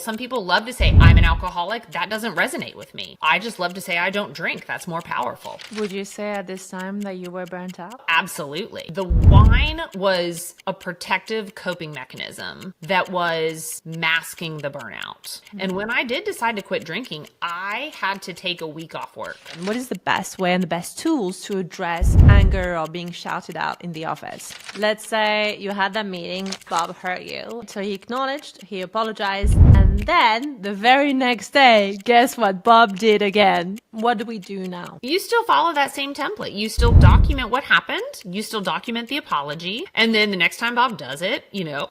Some people love to say, I'm an alcoholic. That doesn't resonate with me. I just love to say I don't drink. That's more powerful. Would you say at this time that you were burnt out? Absolutely. The wine was a protective coping mechanism that was masking the burnout. And when I did decide to quit drinking, I had to take a week off work. What is the best way and the best tools to address anger or being shouted out in the office? Let's say you had that meeting, Bob hurt you. So he acknowledged, he apologized, and then the very next day, guess what Bob did again? What do we do now? You still follow that same template. You still document what happened. You still document the apology. And then the next time Bob does it,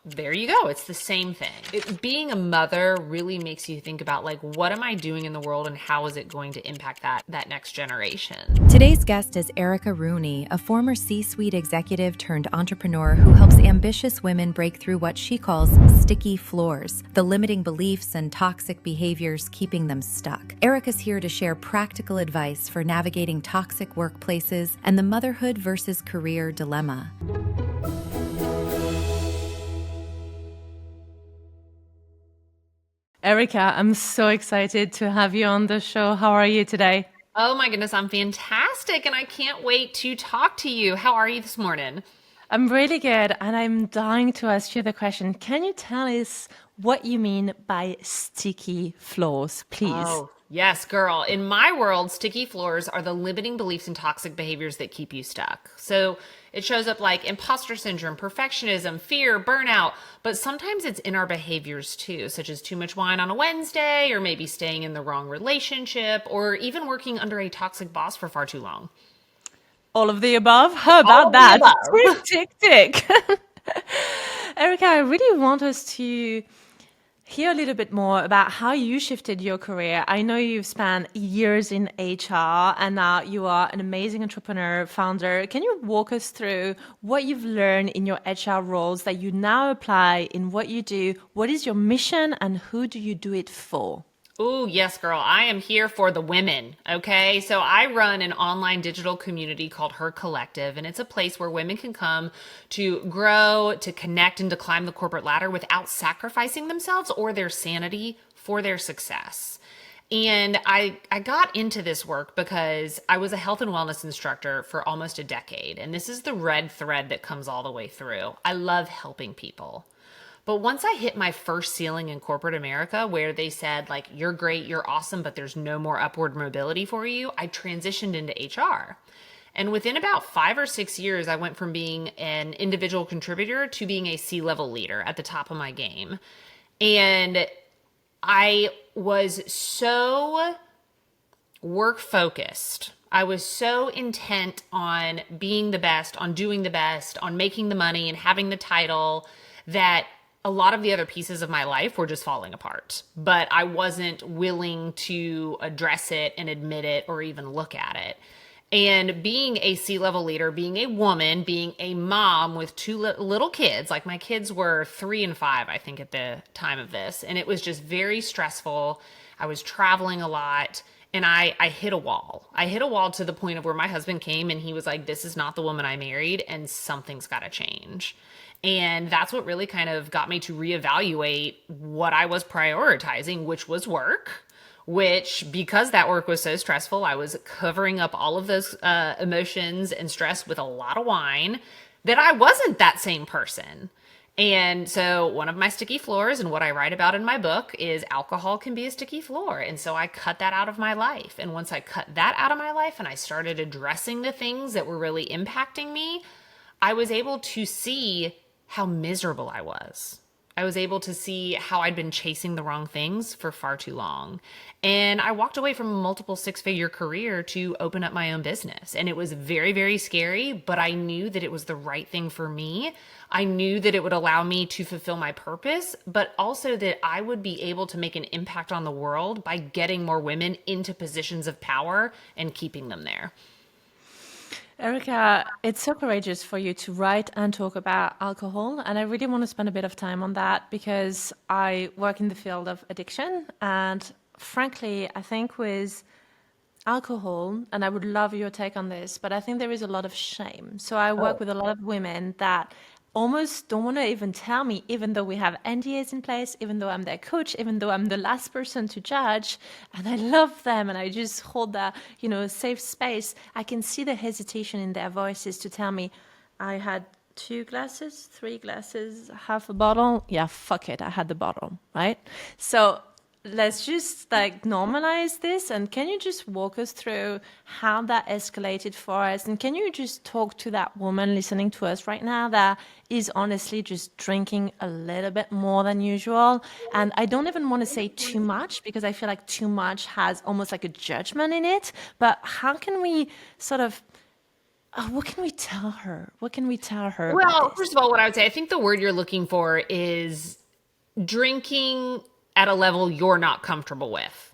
there you go. It's the same thing. Being a mother really makes you think about what am I doing in the world and how is it going to impact that next generation? Today's guest is Erica Rooney, a former C-suite executive turned entrepreneur who helps ambitious women break through what she calls sticky floors, the limiting beliefs and toxic behaviors keeping them stuck. Erica's here to share practical advice for navigating toxic workplaces and the motherhood versus career dilemma. Erica, I'm so excited to have you on the show. How are you today? Oh my goodness, I'm fantastic and I can't wait to talk to you. How are you this morning? I'm really good, and I'm dying to ask you the question. Can you tell us what you mean by sticky floors, please? Oh, yes, girl. In my world, sticky floors are the limiting beliefs and toxic behaviors that keep you stuck. So it shows up like imposter syndrome, perfectionism, fear, burnout, but sometimes it's in our behaviors too, such as too much wine on a Wednesday, or maybe staying in the wrong relationship, or even working under a toxic boss for far too long. All of the above? How about that? Tick, tick, tick. Erica, I really want us to hear a little bit more about how you shifted your career. I know you've spent years in HR and now you are an amazing entrepreneur, founder. Can you walk us through what you've learned in your HR roles that you now apply in what you do? What is your mission and who do you do it for? Oh, yes, girl. I am here for the women. Okay. So I run an online digital community called Her Collective, and it's a place where women can come to grow, to connect, and to climb the corporate ladder without sacrificing themselves or their sanity for their success. And I got into this work because I was a health and wellness instructor for almost a decade. And this is the red thread that comes all the way through. I love helping people. But once I hit my first ceiling in corporate America, where they said, you're great, you're awesome, but there's no more upward mobility for you, I transitioned into HR. And within about 5 or 6 years, I went from being an individual contributor to being a C-level leader at the top of my game. And I was so work focused. I was so intent on being the best, on doing the best, on making the money and having the title that a lot of the other pieces of my life were just falling apart, but I wasn't willing to address it and admit it or even look at it. And being a C-level leader, being a woman, being a mom with 2 little kids, my kids were 3 and 5, I think, at the time of this. And it was just very stressful. I was traveling a lot and I hit a wall. I hit a wall to the point of where my husband came and he was like, this is not the woman I married and something's got to change. And that's what really kind of got me to reevaluate what I was prioritizing, which was work, which because that work was so stressful, I was covering up all of those emotions and stress with a lot of wine, that I wasn't that same person. And so one of my sticky floors and what I write about in my book is alcohol can be a sticky floor. And so I cut that out of my life. And once I cut that out of my life and I started addressing the things that were really impacting me, I was able to see how miserable I was. I was able to see how I'd been chasing the wrong things for far too long. And I walked away from a multiple 6-figure career to open up my own business. And it was very, very scary, but I knew that it was the right thing for me. I knew that it would allow me to fulfill my purpose, but also that I would be able to make an impact on the world by getting more women into positions of power and keeping them there. Erica, it's so courageous for you to write and talk about alcohol. And I really want to spend a bit of time on that because I work in the field of addiction. And frankly, I think with alcohol, and I would love your take on this, but I think there is a lot of shame. So I work with a lot of women that almost don't want to even tell me, even though we have NDAs in place, even though I'm their coach, even though I'm the last person to judge, and I love them and I just hold that, safe space. I can see the hesitation in their voices to tell me, I had 2 glasses, 3 glasses, half a bottle. Yeah, fuck it. I had the bottle, right? So let's just normalize this. And can you just walk us through how that escalated for us? And can you just talk to that woman listening to us right now that is honestly just drinking a little bit more than usual? And I don't even want to say too much, because I feel like too much has almost like a judgment in it. But how can we sort of, what can we tell her? What can we tell her about Well, this? first of all, what I would say, I think the word you're looking for is drinking at a level you're not comfortable with.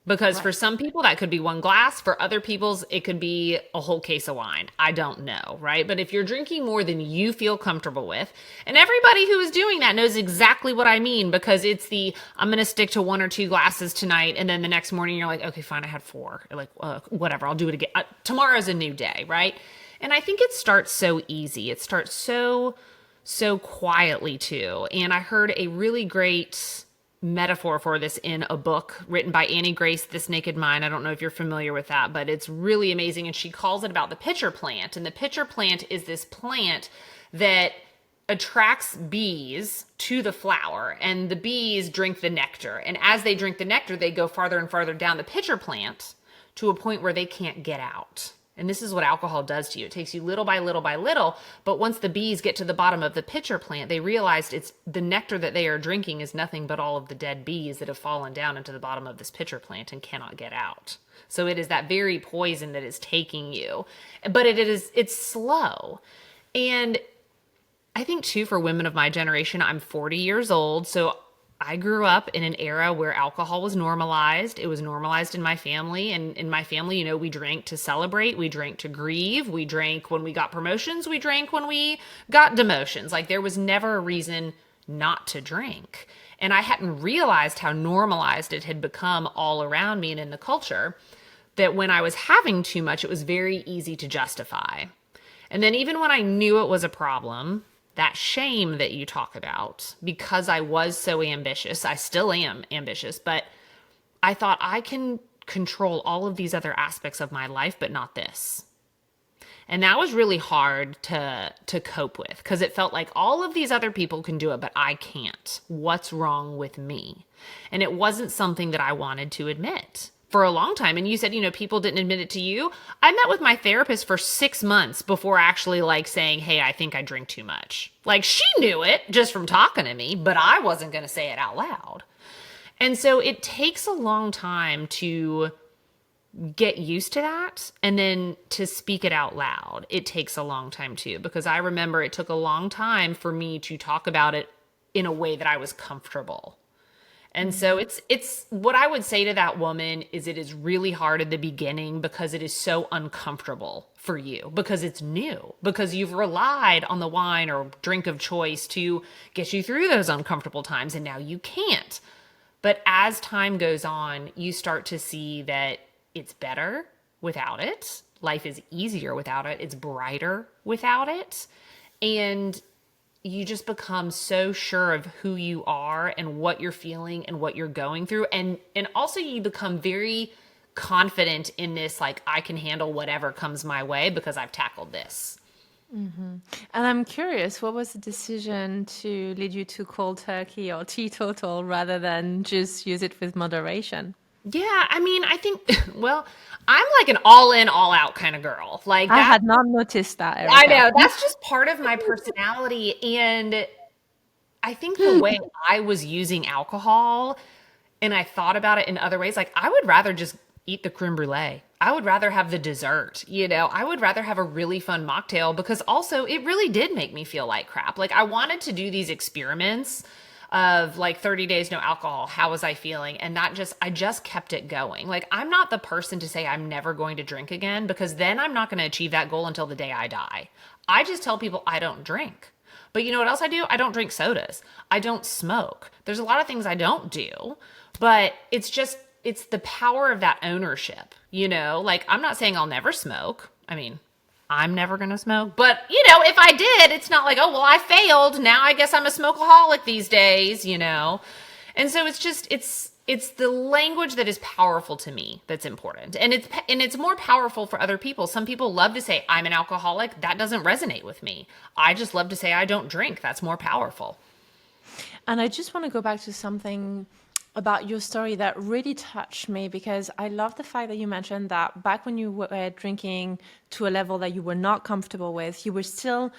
Because for some people, that could be 1 glass. For other people's, it could be a whole case of wine. I don't know, right? But if you're drinking more than you feel comfortable with, and everybody who is doing that knows exactly what I mean, because it's I'm going to stick to 1 or 2 glasses tonight, and then the next morning you're like, okay, fine, I had 4. You're like, whatever, I'll do it again. Tomorrow's a new day, right? And I think it starts so easy. It starts so quietly too. And I heard a really great metaphor for this in a book written by Annie Grace, This Naked Mind. I don't know if you're familiar with that, but it's really amazing. And she calls it about the pitcher plant. And the pitcher plant is this plant that attracts bees to the flower, and the bees drink the nectar. And as they drink the nectar, they go farther and farther down the pitcher plant to a point where they can't get out. And this is what alcohol does to you. It takes you little by little by little. But once the bees get to the bottom of the pitcher plant, they realized it's the nectar that they are drinking is nothing but all of the dead bees that have fallen down into the bottom of this pitcher plant and cannot get out. So it is that very poison that is taking you. But it's slow. And I think too, for women of my generation, I'm 40 years old. So I grew up in an era where alcohol was normalized. It was normalized in my family. And in my family, we drank to celebrate. We drank to grieve. We drank when we got promotions. We drank when we got demotions. Like, there was never a reason not to drink. And I hadn't realized how normalized it had become all around me and in the culture, that when I was having too much, it was very easy to justify. And then even when I knew it was a problem, that shame that you talk about, because I was so ambitious, I still am ambitious, but I thought I can control all of these other aspects of my life, but not this. And that was really hard to cope with, because it felt like all of these other people can do it, but I can't. What's wrong with me? And it wasn't something that I wanted to admit for a long time. And you said, people didn't admit it to you. I met with my therapist for 6 months before actually saying, hey, I think I drink too much. She knew it just from talking to me, but I wasn't going to say it out loud. And so it takes a long time to get used to that. And then to speak it out loud, it takes a long time too, because I remember it took a long time for me to talk about it in a way that I was comfortable. And so it's what I would say to that woman is, it is really hard at the beginning because it is so uncomfortable for you, because it's new, because you've relied on the wine or drink of choice to get you through those uncomfortable times, and now you can't. But as time goes on, you start to see that it's better without it. Life is easier without it. It's brighter without it. And you just become so sure of who you are and what you're feeling and what you're going through. And also you become very confident in this, I can handle whatever comes my way because I've tackled this. Mm-hmm. And I'm curious, what was the decision to lead you to cold turkey or teetotal rather than just use it with moderation? Yeah, I think, well, I'm an all in, all out kind of girl. I had not noticed that, Erica. I know. That's just part of my personality. And I think the way I was using alcohol, and I thought about it in other ways, I would rather just eat the creme brulee. I would rather have the dessert, I would rather have a really fun mocktail, because also it really did make me feel like crap. I wanted to do these experiments of 30 days, no alcohol. How was I feeling? And I just kept it going. I'm not the person to say I'm never going to drink again, because then I'm not going to achieve that goal until the day I die. I just tell people I don't drink. But you know what else I do? I don't drink sodas. I don't smoke. There's a lot of things I don't do, but it's the power of that ownership, I'm not saying I'll never smoke. I'm never going to smoke. But, if I did, it's not like, oh, well, I failed. Now I guess I'm a smokeaholic these days. And so it's the language that is powerful to me that's important. And it's more powerful for other people. Some people love to say I'm an alcoholic. That doesn't resonate with me. I just love to say I don't drink. That's more powerful. And I just want to go back to something about your story that really touched me, because I love the fact that you mentioned that back when you were drinking to a level that you were not comfortable with, you were still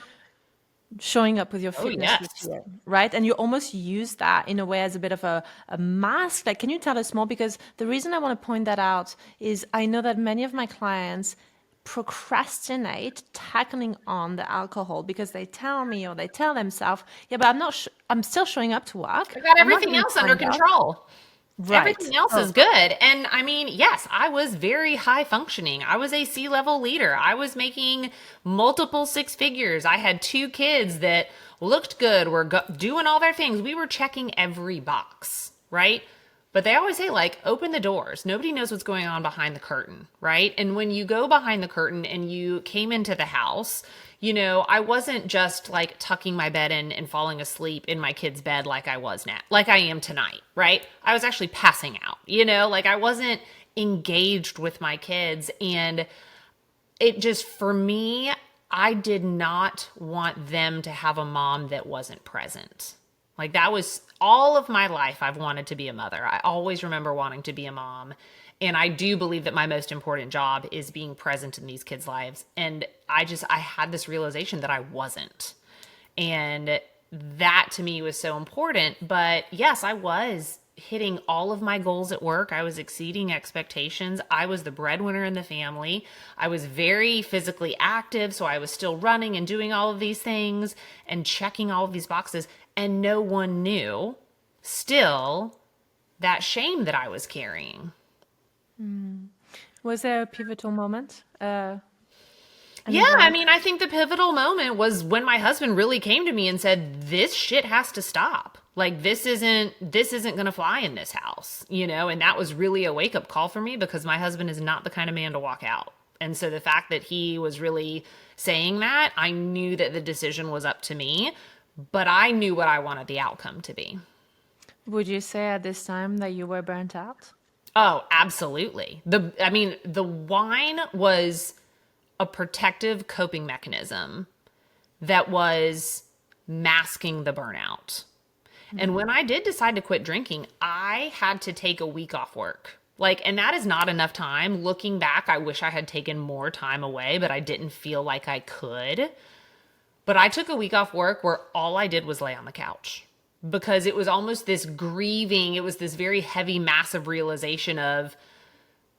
showing up with your fitness routine, right? And you almost use that in a way as a bit of a mask. Like, can you tell us more? Because the reason I want to point that out is I know that many of my clients procrastinate tackling on the alcohol because they tell me, or they tell themselves, yeah, but I'm still showing up to work. I got everything else under control. Right. Everything else is good. And I mean, yes, I was very high functioning. I was a C-level leader. I was making multiple six figures. I had 2 kids that looked good, were doing all their things. We were checking every box, right? But they always say, like, open the doors. Nobody knows what's going on behind the curtain, right? And when you go behind the curtain and you came into the house, I wasn't just like tucking my bed in and falling asleep in my kid's bed like I am tonight, right? I was actually passing out, like I wasn't engaged with my kids. And it just, for me, I did not want them to have a mom that wasn't present. Like, that was all of my life. I've wanted to be a mother. I always remember wanting to be a mom. And I do believe that my most important job is being present in these kids' lives. And I had this realization that I wasn't. And that to me was so important. But yes, I was hitting all of my goals at work. I was exceeding expectations. I was the breadwinner in the family. I was very physically active. So I was still running and doing all of these things and checking all of these boxes. And no one knew still that shame that I was carrying. Was there a pivotal moment? Yeah, I mean, I think the pivotal moment was when my husband really came to me and said, this shit has to stop. Like, this isn't going to fly in this house, and that was really a wake up call for me, because my husband is not the kind of man to walk out. And so the fact that he was really saying that, I knew that the decision was up to me, but I knew what I wanted the outcome to be. Would you say at this time that you were burnt out? Oh, absolutely. The wine was a protective coping mechanism that was masking the burnout. Mm-hmm. And when I did decide to quit drinking, I had to take a week off work. And that is not enough time. Looking back, I wish I had taken more time away, but I didn't feel like I could. But I took a week off work where all I did was lay on the couch. Because it was almost this grieving, it was this very heavy, massive realization of,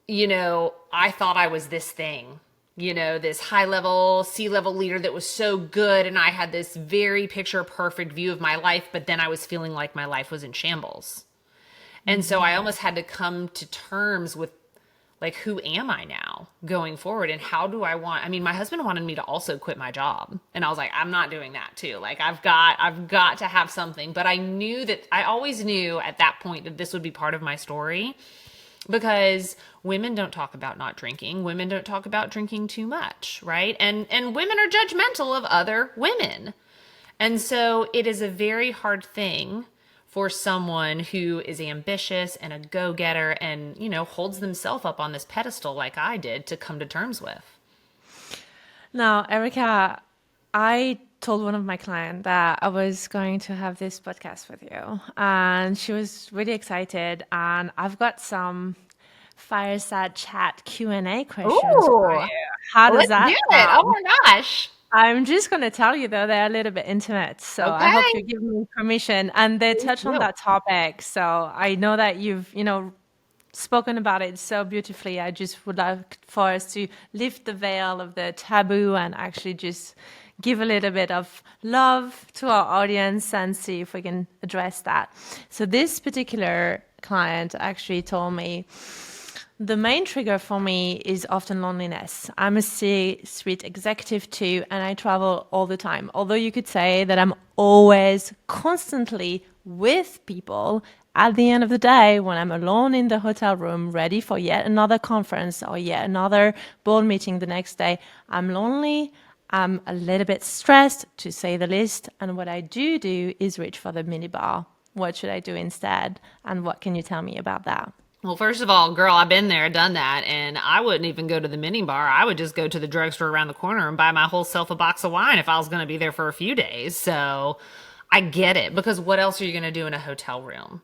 I thought I was this thing, this high-level, C-level leader that was so good, and I had this very picture-perfect view of my life, but then I was feeling like my life was in shambles. And so I almost had to come to terms with, like, who am I now going forward, and how do I my husband wanted me to also quit my job. And I was like, I'm not doing that too. Like, I've got to have something. But I always knew at that point that this would be part of my story, because women don't talk about not drinking. Women don't talk about drinking too much, right? And women are judgmental of other women. And so it is a very hard thing for someone who is ambitious and a go-getter and, holds themselves up on this pedestal like I did, to come to terms with. Now, Erica, I told one of my clients that I was going to have this podcast with you, and she was really excited. And I've got some fireside chat Q&A questions for you. How does that sound? Oh my gosh. I'm just going to tell you, though, they're a little bit intimate. So okay. I hope you give me permission. And they touch on that topic. So I know that you've, spoken about it so beautifully. I just would like for us to lift the veil of the taboo and actually just give a little bit of love to our audience and see if we can address that. So this particular client actually told me, the main trigger for me is often loneliness. I'm a C-suite executive too, and I travel all the time. Although you could say that I'm always constantly with people, at the end of the day, when I'm alone in the hotel room, ready for yet another conference or yet another board meeting the next day, I'm lonely. I'm a little bit stressed, to say the least. And what I do is reach for the minibar. What should I do instead? And what can you tell me about that? Well, first of all, girl, I've been there, done that, and I wouldn't even go to the mini bar. I would just go to the drugstore around the corner and buy my whole self a box of wine if I was going to be there for a few days. So I get it, because what else are you going to do in a hotel room?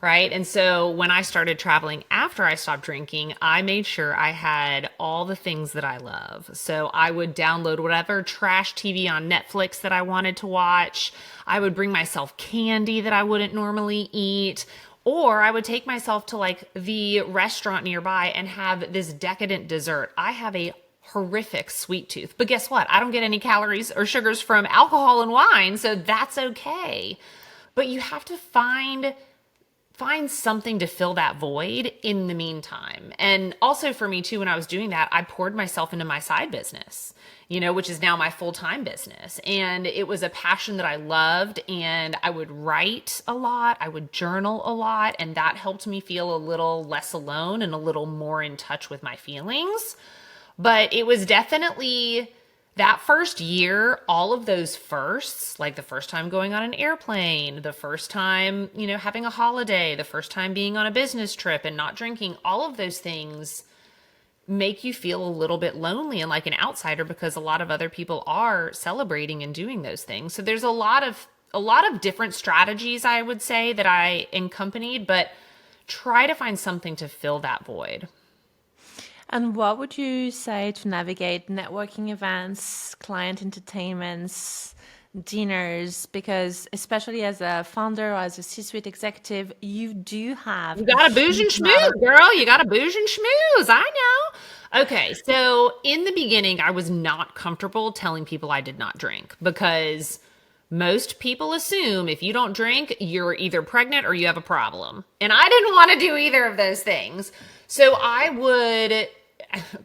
Right. And so when I started traveling after I stopped drinking, I made sure I had all the things that I love. So I would download whatever trash TV on Netflix that I wanted to watch. I would bring myself candy that I wouldn't normally eat. Or I would take myself to like the restaurant nearby and have this decadent dessert. I have a horrific sweet tooth, but guess what? I don't get any calories or sugars from alcohol and wine, so that's okay. But you have to find something to fill that void in the meantime. And also for me too, when I was doing that, I poured myself into my side business, which is now my full-time business. And it was a passion that I loved, and I would write a lot, I would journal a lot, and that helped me feel a little less alone and a little more in touch with my feelings. But it was definitely that first year, all of those firsts, like the first time going on an airplane, the first time, having a holiday, the first time being on a business trip and not drinking, all of those things make you feel a little bit lonely and like an outsider, because a lot of other people are celebrating and doing those things. So there's a lot of different strategies, I would say, that I accompanied, but try to find something to fill that void. And what would you say to navigate networking events, client entertainments, dinners? Because especially as a founder or as a C-suite executive, you do have... You got to booze and schmooze, girl. You got to booze and schmooze. I know. Okay, so in the beginning, I was not comfortable telling people I did not drink, because most people assume if you don't drink, you're either pregnant or you have a problem. And I didn't want to do either of those things. So I would...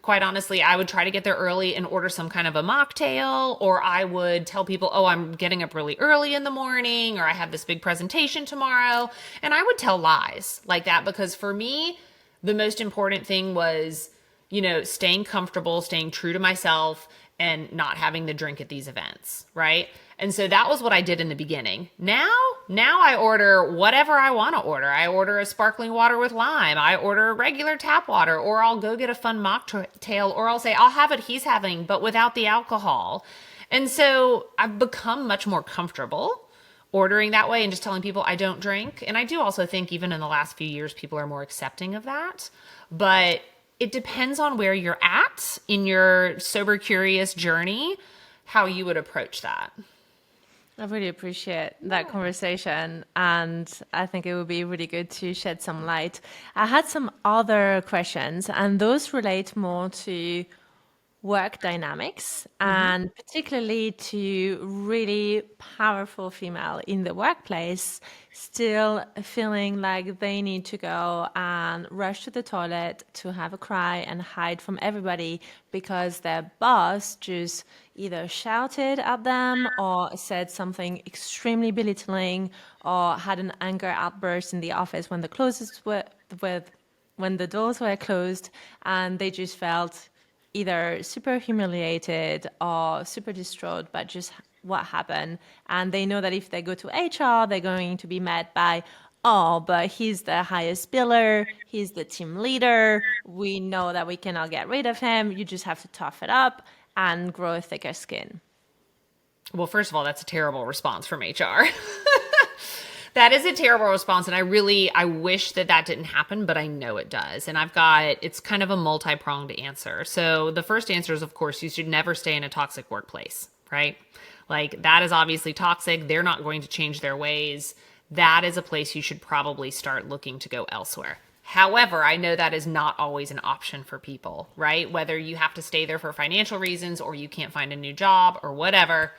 quite honestly, I would try to get there early and order some kind of a mocktail, or I would tell people, oh, I'm getting up really early in the morning, or I have this big presentation tomorrow. And I would tell lies like that, because for me, the most important thing was, staying comfortable, staying true to myself, and not having the drink at these events, right? And so that was what I did in the beginning. Now I order whatever I want to order. I order a sparkling water with lime. I order a regular tap water, or I'll go get a fun mocktail, or I'll say, I'll have what he's having, but without the alcohol. And so I've become much more comfortable ordering that way and just telling people I don't drink. And I do also think even in the last few years, people are more accepting of that. But it depends on where you're at in your sober curious journey, how you would approach that. I really appreciate that conversation, and I think it would be really good to shed some light. I had some other questions, and those relate more to work dynamics, and particularly to really powerful female in the workplace still feeling like they need to go and rush to the toilet to have a cry and hide from everybody because their boss just either shouted at them or said something extremely belittling or had an anger outburst in the office when when the doors were closed, and they just felt either super humiliated or super distraught by just what happened. And they know that if they go to HR, they're going to be met by, oh, but he's the highest biller, he's the team leader, we know that we cannot get rid of him, you just have to tough it up and grow a thicker skin. Well, first of all, that's a terrible response from HR. That is a terrible response. And I wish that didn't happen, but I know it does. And it's kind of a multi-pronged answer. So the first answer is, of course, you should never stay in a toxic workplace, right? Like, that is obviously toxic. They're not going to change their ways. That is a place you should probably start looking to go elsewhere. However, I know that is not always an option for people, right? Whether you have to stay there for financial reasons or you can't find a new job or whatever,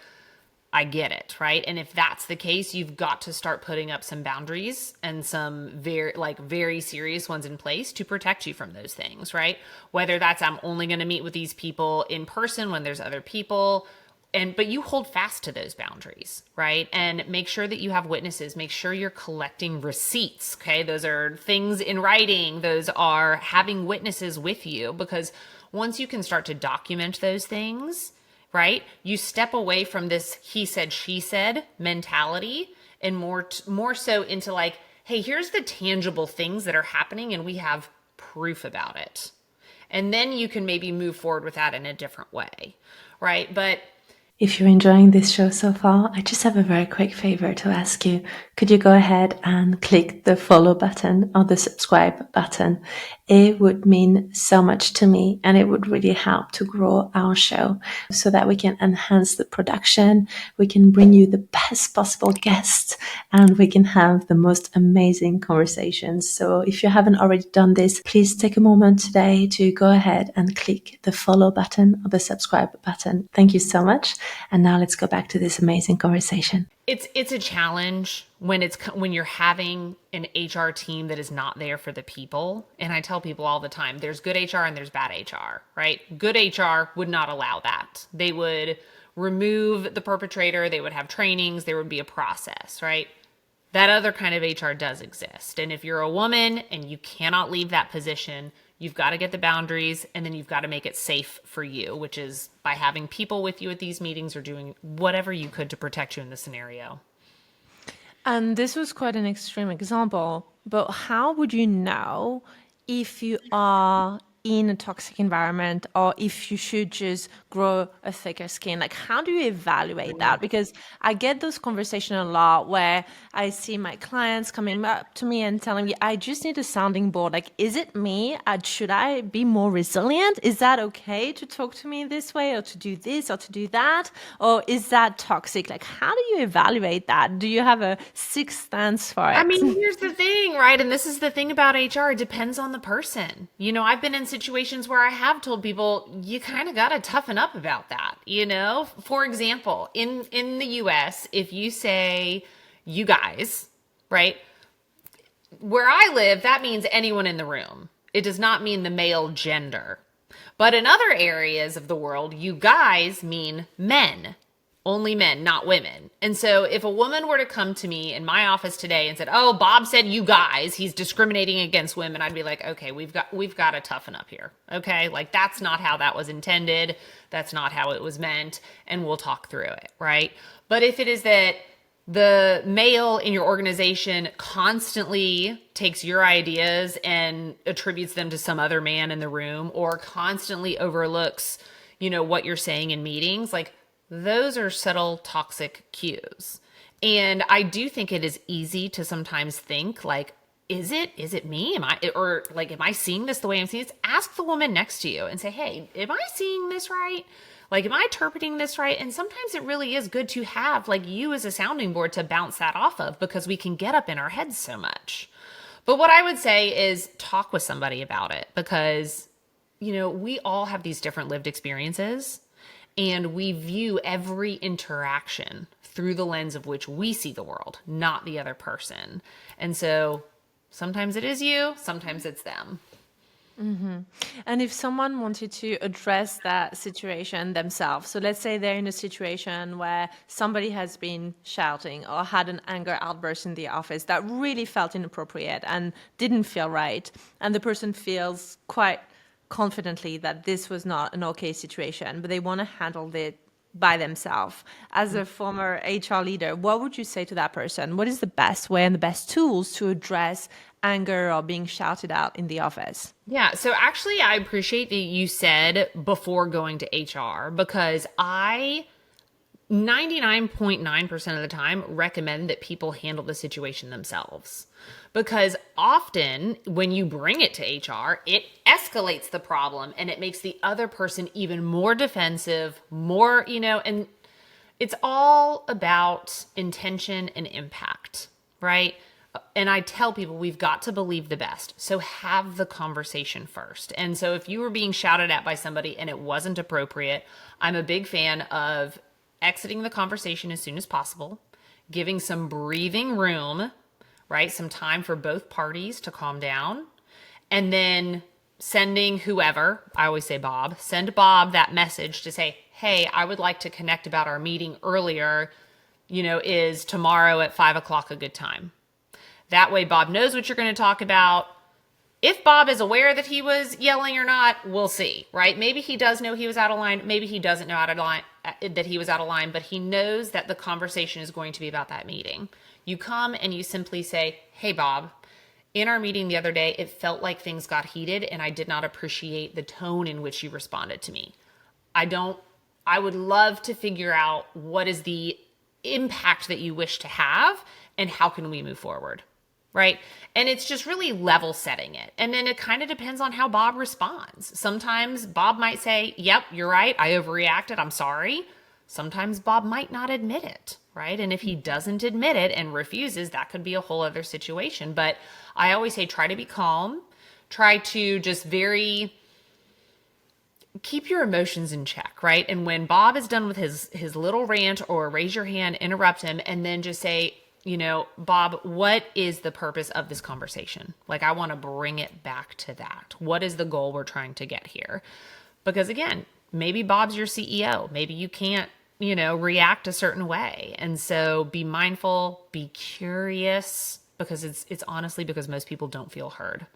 I get it, right? And if that's the case, you've got to start putting up some boundaries and some very serious ones in place to protect you from those things, right? Whether that's I'm only going to meet with these people in person when there's other people, but you hold fast to those boundaries, right? And make sure that you have witnesses, make sure you're collecting receipts. Okay. Those are things in writing. Those are having witnesses with you, because once you can start to document those things, right? You step away from this he said, she said mentality, and more so into like, hey, here's the tangible things that are happening and we have proof about it. And then you can maybe move forward with that in a different way, right? But if you're enjoying this show so far, I just have a very quick favor to ask you. Could you go ahead and click the follow button or the subscribe button? It would mean so much to me, and it would really help to grow our show so that we can enhance the production, we can bring you the best possible guests, and we can have the most amazing conversations. So if you haven't already done this, please take a moment today to go ahead and click the follow button or the subscribe button. Thank you so much. And now let's go back to this amazing conversation. It's a challenge when you're having an HR team that is not there for the people. And I tell people all the time, there's good HR and there's bad HR, right? Good HR would not allow that. They would remove the perpetrator. They would have trainings. There would be a process, right? That other kind of HR does exist. And if you're a woman and you cannot leave that position, you've got to get the boundaries, and then you've got to make it safe for you, which is by having people with you at these meetings or doing whatever you could to protect you in the scenario. And this was quite an extreme example, but how would you know if you are in a toxic environment or if you should just grow a thicker skin? Like, how do you evaluate that? Because I get those conversations a lot where I see my clients coming up to me and telling me, I just need a sounding board. Like, is it me? Should I be more resilient? Is that okay to talk to me this way, or to do this or to do that? Or is that toxic? Like, how do you evaluate that? Do you have a sixth sense for it? I mean, here's the thing, right? And this is the thing about HR. It depends on the person. You know, I've been in situations where I have told people, you kind of got to toughen up about that. You know, for example, in the US, if you say you guys, right? Where I live, that means anyone in the room. It does not mean the male gender. But in other areas of the world, you guys mean men. Only men, not women. And so if a woman were to come to me in my office today and said, oh, Bob said you guys, he's discriminating against women, I'd be like, okay, we've got to toughen up here. Okay. Like, that's not how that was intended. That's not how it was meant. And we'll talk through it. Right. But if it is that the male in your organization constantly takes your ideas and attributes them to some other man in the room, or constantly overlooks, you know, what you're saying in meetings, like, those are subtle toxic cues. And I do think it is easy to sometimes think like, is it me? Am I seeing this the way I'm seeing it? Ask the woman next to you and say, hey, am I seeing this right? Like, am I interpreting this right? And sometimes it really is good to have like you as a sounding board to bounce that off of, because we can get up in our heads so much. But what I would say is talk with somebody about it, because, you know, we all have these different lived experiences. And we view every interaction through the lens of which we see the world, not the other person. And so sometimes it is you, sometimes it's them. Mm-hmm. And if someone wanted to address that situation themselves, so let's say they're in a situation where somebody has been shouting or had an anger outburst in the office that really felt inappropriate and didn't feel right, and the person feels quite confidently that this was not an okay situation, but they want to handle it by themselves. As a former HR leader, what would you say to that person? What is the best way and the best tools to address anger or being shouted out in the office? Yeah, so actually I appreciate that you said before going to HR, because I 99.9% of the time recommend that people handle the situation themselves. Because often when you bring it to HR, it escalates the problem and it makes the other person even more defensive, more, you know, and it's all about intention and impact, right? And I tell people we've got to believe the best. So have the conversation first. And so if you were being shouted at by somebody and it wasn't appropriate, I'm a big fan of exiting the conversation as soon as possible, giving some breathing room, right? Some time for both parties to calm down, and then sending whoever, I always say Bob, send Bob that message to say, hey, I would like to connect about our meeting earlier. Is tomorrow at 5 o'clock a good time? That way Bob knows what you're going to talk about. If Bob is aware that he was yelling or not, we'll see, right? Maybe he does know he was out of line. Maybe he doesn't know that he was out of line, but he knows that the conversation is going to be about that meeting. You come and you simply say, hey, Bob, in our meeting the other day, it felt like things got heated and I did not appreciate the tone in which you responded to me. I would love to figure out what is the impact that you wish to have and how can we move forward, right? And it's just really level setting it. And then it kind of depends on how Bob responds. Sometimes Bob might say, yep, you're right, I overreacted, I'm sorry. Sometimes Bob might not admit it, right? And if he doesn't admit it and refuses, that could be a whole other situation. But I always say, try to be calm, try to just keep your emotions in check, right? And when Bob is done with his little rant, or raise your hand, interrupt him, and then just say, Bob, what is the purpose of this conversation? Like, I want to bring it back to that. What is the goal we're trying to get here? Because again, maybe Bob's your CEO. Maybe you can't, react a certain way. And so be mindful, be curious, because it's honestly because most people don't feel heard.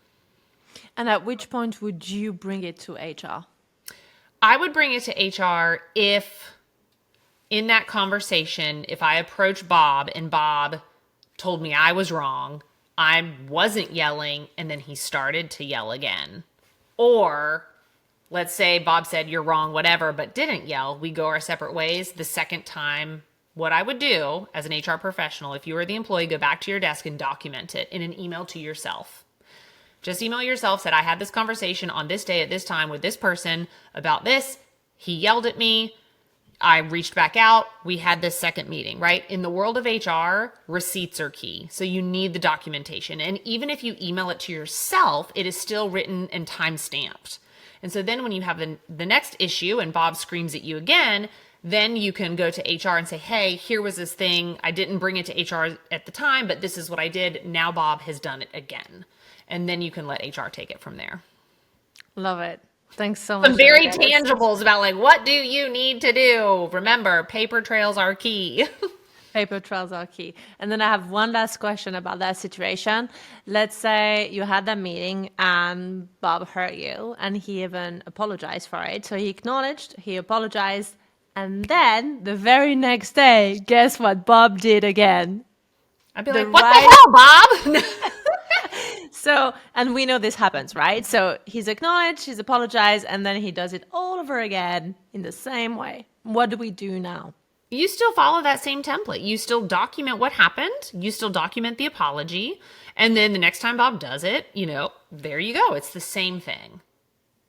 And at which point would you bring it to HR? I would bring it to HR if in that conversation, if I approach Bob and Bob told me I was wrong, I wasn't yelling, and then he started to yell again. Or let's say Bob said, you're wrong, whatever, but didn't yell. We go our separate ways. The second time, what I would do as an HR professional, if you were the employee, go back to your desk and document it in an email to yourself. Just email yourself, said, I had this conversation on this day at this time with this person about this. He yelled at me. I reached back out. We had this second meeting, right? In the world of HR, receipts are key. So you need the documentation. And even if you email it to yourself, it is still written and time stamped. And so then when you have the next issue and Bob screams at you again, then you can go to HR and say, hey, here was this thing. I didn't bring it to HR at the time, but this is what I did. Now Bob has done it again. And then you can let HR take it from there. Love it. Thanks so much. Some very tangibles about like, what do you need to do? Remember, paper trails are key. Paper trails are key. And then I have one last question about that situation. Let's say you had that meeting and Bob hurt you and he even apologized for it. So he acknowledged, he apologized. And then the very next day, guess what Bob did again? I'd be like, what the hell, Bob? So, and we know this happens, right? So he's acknowledged, he's apologized, and then he does it all over again in the same way. What do we do now? You still follow that same template. You still document what happened. You still document the apology. And then the next time Bob does it, there you go. It's the same thing.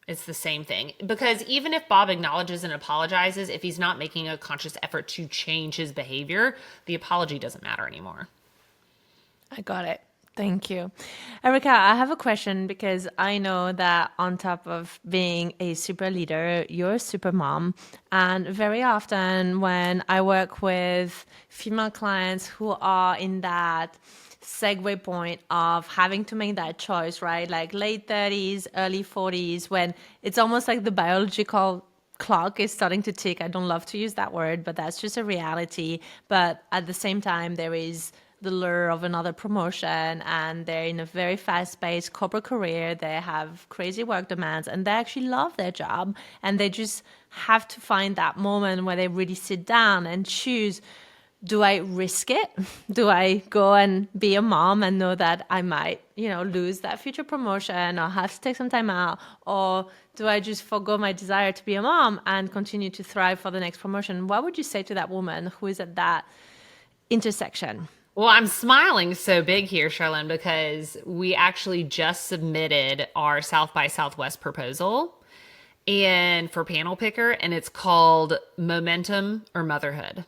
It's the same thing. Because even if Bob acknowledges and apologizes, if he's not making a conscious effort to change his behavior, the apology doesn't matter anymore. I got it. Thank you. Erica, I have a question because I know that on top of being a super leader, you're a super mom. And very often when I work with female clients who are in that segue point of having to make that choice, right? Like late 30s, early 40s, when it's almost like the biological clock is starting to tick. I don't love to use that word, but that's just a reality. But at the same time, there is the lure of another promotion and they're in a very fast-paced corporate career. They have crazy work demands and they actually love their job, and they just have to find that moment where they really sit down and choose, do I risk it? Do I go and be a mom and know that I might, lose that future promotion or have to take some time out? Or do I just forgo my desire to be a mom and continue to thrive for the next promotion? What would you say to that woman who is at that intersection? Well, I'm smiling so big here, Charlene, because we actually just submitted our South by Southwest proposal and for panel picker, and it's called Momentum or Motherhood.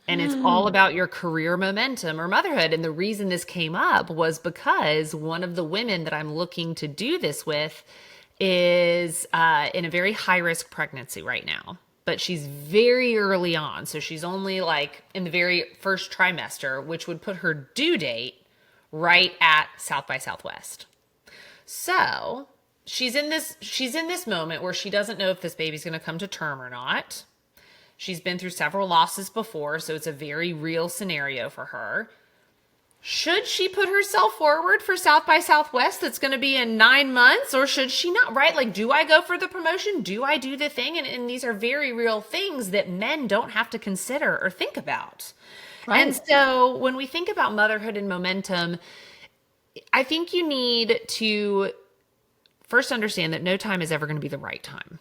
And it's all about your career momentum or motherhood. And the reason this came up was because one of the women that I'm looking to do this with is in a very high-risk pregnancy right now. But she's very early on. So she's only like in the very first trimester, which would put her due date right at South by Southwest. So she's in this moment where she doesn't know if this baby's going to come to term or not. She's been through several losses before, so it's a very real scenario for her. Should she put herself forward for South by Southwest that's going to be in 9 months, or should she not, right? Like, do I go for the promotion? Do I do the thing? And these are very real things that men don't have to consider or think about. Right. And so when we think about motherhood and momentum, I think you need to first understand that no time is ever going to be the right time.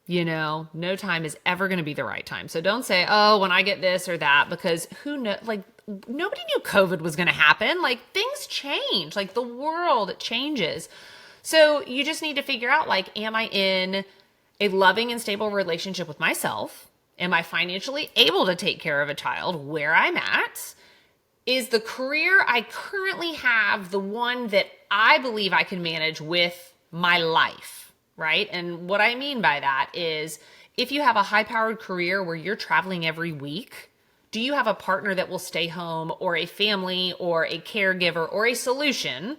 You know, no time is ever going to be the right time. So don't say, oh, when I get this or that, because who knows, like, nobody knew COVID was going to happen. Like, things change, like the world changes. So you just need to figure out, like, am I in a loving and stable relationship with myself? Am I financially able to take care of a child where I'm at? Is the career I currently have the one that I believe I can manage with my life? Right? And what I mean by that is, if you have a high-powered career where you're traveling every week, do you have a partner that will stay home, or a family or a caregiver or a solution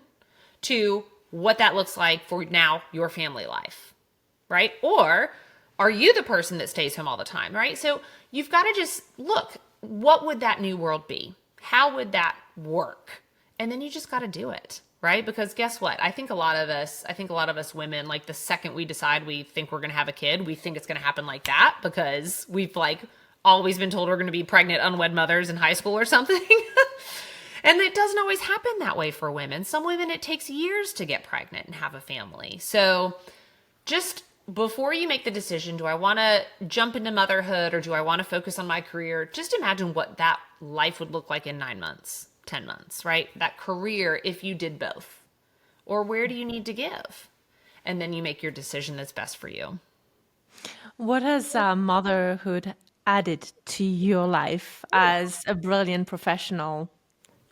to what that looks like for now your family life? Right? Or are you the person that stays home all the time? Right? So you've got to just look, what would that new world be? How would that work? And then you just got to do it. Right? Because guess what? I think a lot of us women, like, the second we decide we think we're going to have a kid, we think it's going to happen like that, because we've, like, always been told we're going to be pregnant, unwed mothers in high school or something. And it doesn't always happen that way for women. Some women, it takes years to get pregnant and have a family. So just before you make the decision, do I want to jump into motherhood or do I want to focus on my career? Just imagine what that life would look like in 9 months. 10 months, right? That career, if you did both, or where do you need to give? And then you make your decision that's best for you. What has motherhood added to your life as a brilliant professional?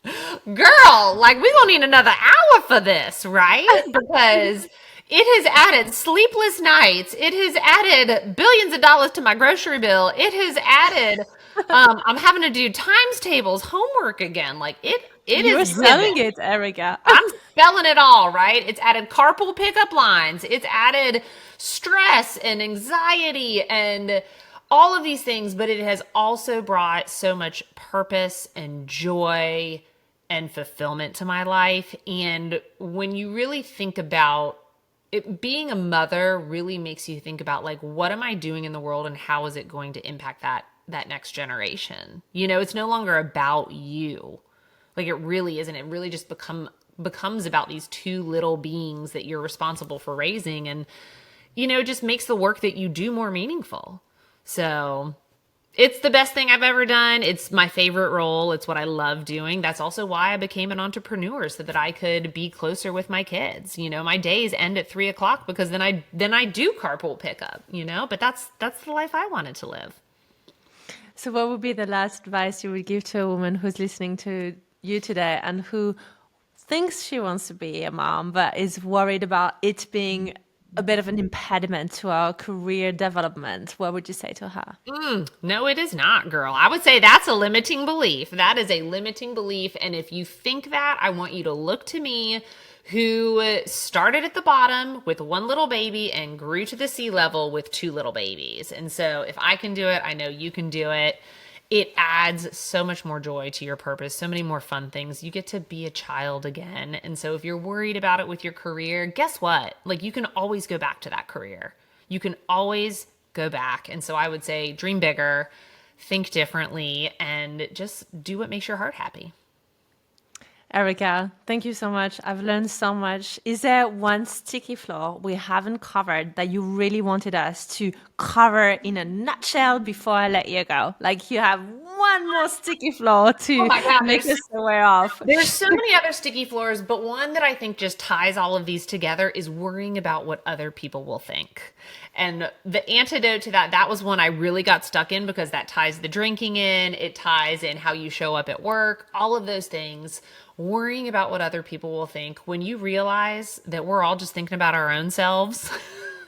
Girl, like, we gonna need another hour for this, right? Because it has added sleepless nights. It has added billions of dollars to my grocery bill. It has added I'm having to do times tables, homework again. Like, it You're is selling it, Erica. I'm spelling it all, right? It's added carpool pickup lines. It's added stress and anxiety and all of these things, but it has also brought so much purpose and joy and fulfillment to my life. And when you really think about it, being a mother really makes you think about, like, what am I doing in the world and how is it going to impact that next generation? You know, it's no longer about you. Like, it really isn't. It really just becomes about these two little beings that you're responsible for raising, and, you know, it just makes the work that you do more meaningful. So it's the best thing I've ever done. It's my favorite role. It's what I love doing. That's also why I became an entrepreneur, so that I could be closer with my kids. You know, my days end at 3:00 because then I do carpool pickup, you know, but that's the life I wanted to live. So what would be the last advice you would give to a woman who's listening to you today and who thinks she wants to be a mom, but is worried about it being a bit of an impediment to our career development? What would you say to her? No, it is not, girl. I would say that's a limiting belief. That is a limiting belief. And if you think that, I want you to look to me, who started at the bottom with one little baby and grew to the sea level with 2 little babies. And so if I can do it, I know you can do it. It adds so much more joy to your purpose, so many more fun things. You get to be a child again. And so if you're worried about it with your career, guess what? Like, you can always go back to that career. You can always go back. And so I would say, dream bigger, think differently, and just do what makes your heart happy. Erica, thank you so much. I've learned so much. Is there one sticky flaw we haven't covered that you really wanted us to cover in a nutshell before I let you go? Like, you have one more sticky flaw to make us aware of. There's so many other sticky floors, but one that I think just ties all of these together is worrying about what other people will think. And the antidote to that was one I really got stuck in, because that ties the drinking in, it ties in how you show up at work, all of those things. Worrying about what other people will think. When you realize that we're all just thinking about our own selves,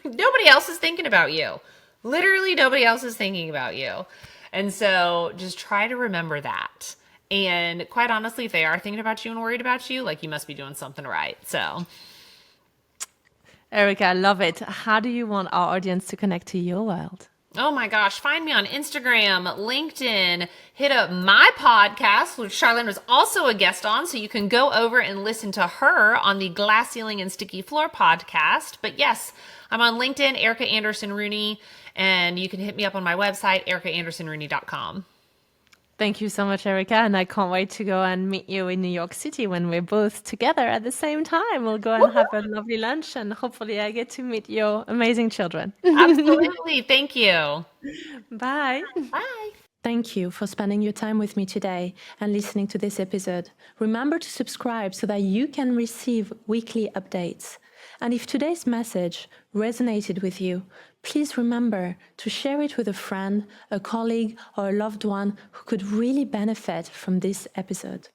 nobody else is thinking about you. Literally nobody else is thinking about you. And so just try to remember that. And quite honestly, if they are thinking about you and worried about you, like, you must be doing something right. So, Erica, I love it. How do you want our audience to connect to your world? Oh my gosh, find me on Instagram, LinkedIn, hit up my podcast, which Charlene was also a guest on, so you can go over and listen to her on the Glass Ceiling and Sticky Floor podcast. But yes, I'm on LinkedIn, Erica Anderson Rooney, and you can hit me up on my website, ericaandersonrooney.com. Thank you so much, Erica. And I can't wait to go and meet you in New York City when we're both together at the same time. We'll go and have a lovely lunch, and hopefully I get to meet your amazing children. Absolutely. Thank you. Bye. Bye. Thank you for spending your time with me today and listening to this episode. Remember to subscribe so that you can receive weekly updates. And if today's message resonated with you, please remember to share it with a friend, a colleague, or a loved one who could really benefit from this episode.